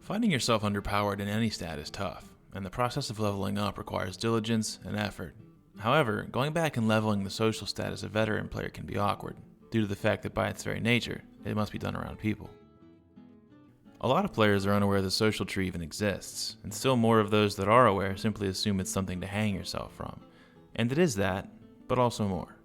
Finding yourself underpowered in any stat is tough, and the process of leveling up requires diligence and effort. However, going back and leveling the social stat as a veteran player can be awkward, due to the fact that by its very nature, it must be done around people. A lot of players are unaware the social tree even exists, and still more of those that are aware simply assume it's something to hang yourself from. And it is that, but also more.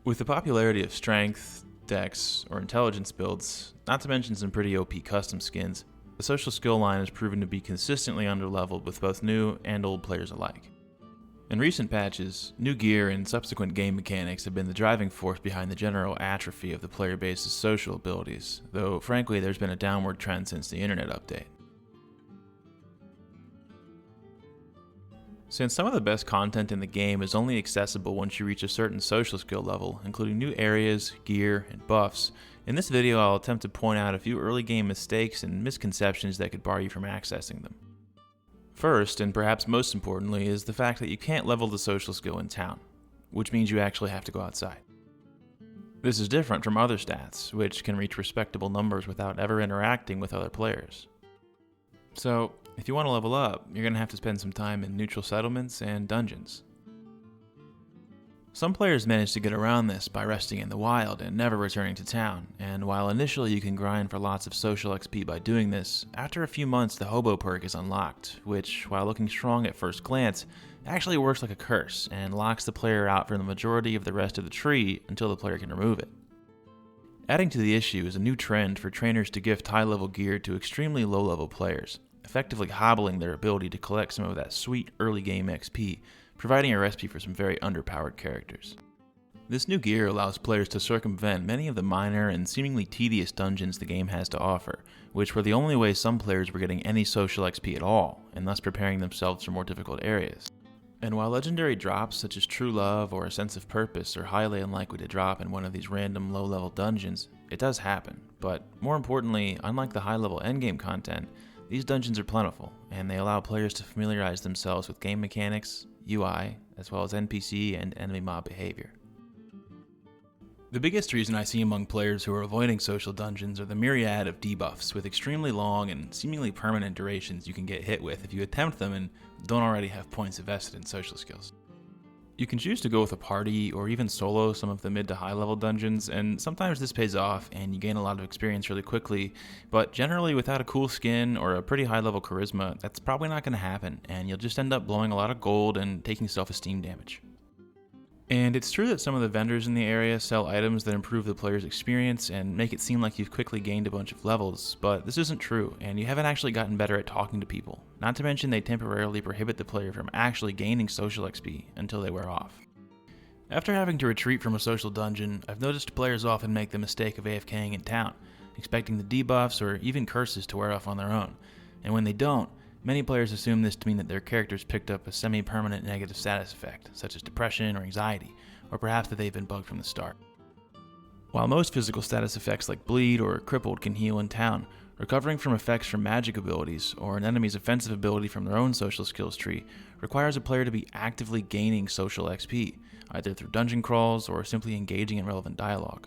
With the popularity of strength, dex, or intelligence builds, not to mention some pretty OP custom skins, the social skill line has proven to be consistently underleveled with both new and old players alike. In recent patches, new gear and subsequent game mechanics have been the driving force behind the general atrophy of the player base's social abilities, though frankly there's been a downward trend since the internet update. Since some of the best content in the game is only accessible once you reach a certain social skill level, including new areas, gear, and buffs, in this video I'll attempt to point out a few early game mistakes and misconceptions that could bar you from accessing them. First, and perhaps most importantly, is the fact that you can't level the social skill in town, which means you actually have to go outside. This is different from other stats, which can reach respectable numbers without ever interacting with other players. So, if you want to level up, you're going to have to spend some time in neutral settlements and dungeons. Some players manage to get around this by resting in the wild and never returning to town, and while initially you can grind for lots of social XP by doing this, after a few months the hobo perk is unlocked, which, while looking strong at first glance, actually works like a curse and locks the player out from the majority of the rest of the tree until the player can remove it. Adding to the issue is a new trend for trainers to gift high-level gear to extremely low-level players, effectively hobbling their ability to collect some of that sweet early game XP, providing a recipe for some very underpowered characters. This new gear allows players to circumvent many of the minor and seemingly tedious dungeons the game has to offer, which were the only way some players were getting any social XP at all, and thus preparing themselves for more difficult areas. And while legendary drops such as True Love or a Sense of Purpose are highly unlikely to drop in one of these random low-level dungeons, it does happen, but more importantly, unlike the high-level endgame content, these dungeons are plentiful, and they allow players to familiarize themselves with game mechanics, UI, as well as NPC and enemy mob behavior. The biggest reason I see among players who are avoiding social dungeons are the myriad of debuffs with extremely long and seemingly permanent durations you can get hit with if you attempt them and don't already have points invested in social skills. You can choose to go with a party or even solo some of the mid to high level dungeons, and sometimes this pays off and you gain a lot of experience really quickly, but generally without a cool skin or a pretty high level charisma, that's probably not going to happen, and you'll just end up blowing a lot of gold and taking self-esteem damage. And it's true that some of the vendors in the area sell items that improve the player's experience and make it seem like you've quickly gained a bunch of levels, but this isn't true, and you haven't actually gotten better at talking to people. Not to mention they temporarily prohibit the player from actually gaining social XP until they wear off. After having to retreat from a social dungeon, I've noticed players often make the mistake of AFKing in town, expecting the debuffs or even curses to wear off on their own, and when they don't, many players assume this to mean that their characters picked up a semi-permanent negative status effect, such as depression or anxiety, or perhaps that they've been bugged from the start. While most physical status effects like bleed or crippled can heal in town, recovering from effects from magic abilities or an enemy's offensive ability from their own social skills tree requires a player to be actively gaining social XP, either through dungeon crawls or simply engaging in relevant dialogue.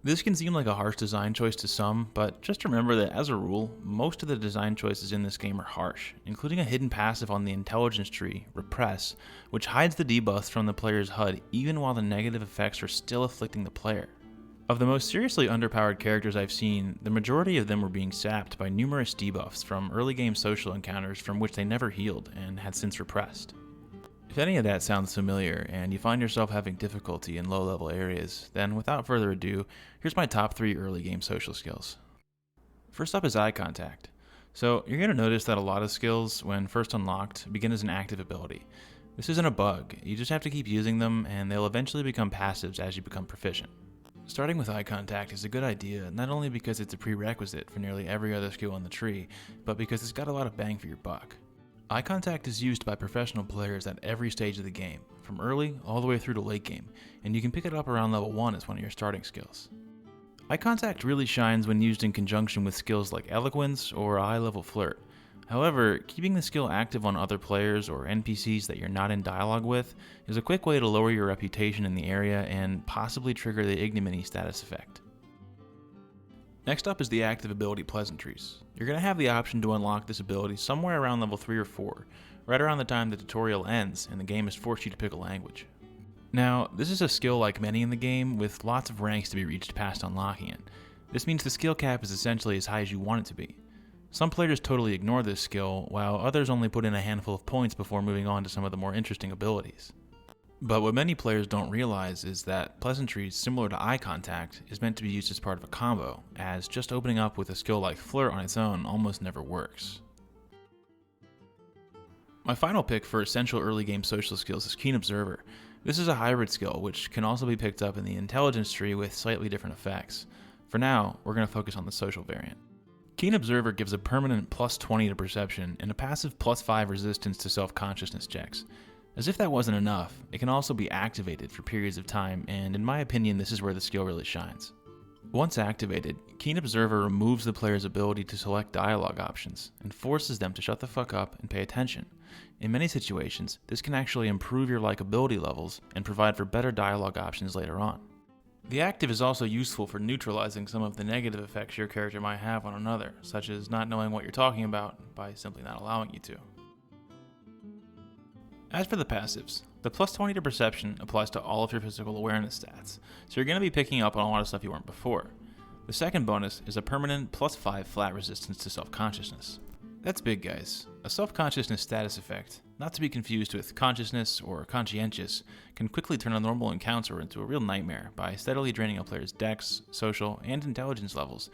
This can seem like a harsh design choice to some, but just remember that as a rule, most of the design choices in this game are harsh, including a hidden passive on the intelligence tree, Repress, which hides the debuffs from the player's HUD even while the negative effects are still afflicting the player. Of the most seriously underpowered characters I've seen, the majority of them were being sapped by numerous debuffs from early game social encounters from which they never healed and had since repressed. If any of that sounds familiar and you find yourself having difficulty in low-level areas, then without further ado, here's my top 3 early game social skills. First up is eye contact. So you're going to notice that a lot of skills, when first unlocked, begin as an active ability. This isn't a bug, you just have to keep using them and they'll eventually become passives as you become proficient. Starting with eye contact is a good idea, not only because it's a prerequisite for nearly every other skill on the tree, but because it's got a lot of bang for your buck. Eye contact is used by professional players at every stage of the game, from early all the way through to late game, and you can pick it up around level 1 as one of your starting skills. Eye contact really shines when used in conjunction with skills like Eloquence or a high-level Flirt. However, keeping the skill active on other players or NPCs that you're not in dialogue with is a quick way to lower your reputation in the area and possibly trigger the Ignominy status effect. Next up is the active ability Pleasantries. You're going to have the option to unlock this ability somewhere around level 3 or 4, right around the time the tutorial ends and the game has forced you to pick a language. Now, this is a skill like many in the game, with lots of ranks to be reached past unlocking it. This means the skill cap is essentially as high as you want it to be. Some players totally ignore this skill, while others only put in a handful of points before moving on to some of the more interesting abilities. But what many players don't realize is that Pleasantries, similar to eye contact, is meant to be used as part of a combo, as just opening up with a skill like Flirt on its own almost never works. My final pick for essential early game social skills is Keen Observer. This is a hybrid skill, which can also be picked up in the intelligence tree with slightly different effects. For now, we're going to focus on the social variant. Keen Observer gives a permanent +20 to perception and a passive +5 resistance to self-consciousness checks. As if that wasn't enough, it can also be activated for periods of time, and in my opinion, this is where the skill really shines. Once activated, Keen Observer removes the player's ability to select dialogue options and forces them to shut the fuck up and pay attention. In many situations, this can actually improve your likability levels and provide for better dialogue options later on. The active is also useful for neutralizing some of the negative effects your character might have on another, such as not knowing what you're talking about by simply not allowing you to. As for the passives, the +20 to perception applies to all of your physical awareness stats, so you're going to be picking up on a lot of stuff you weren't before. The second bonus is a permanent +5 flat resistance to self-consciousness. That's big, guys. A self-consciousness status effect, not to be confused with consciousness or conscientious, can quickly turn a normal encounter into a real nightmare by steadily draining a player's dex, social, and intelligence levels,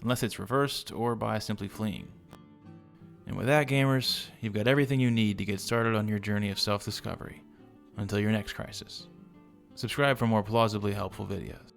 unless it's reversed or by simply fleeing. And with that, gamers, you've got everything you need to get started on your journey of self-discovery. Until your next crisis. Subscribe for more plausibly helpful videos.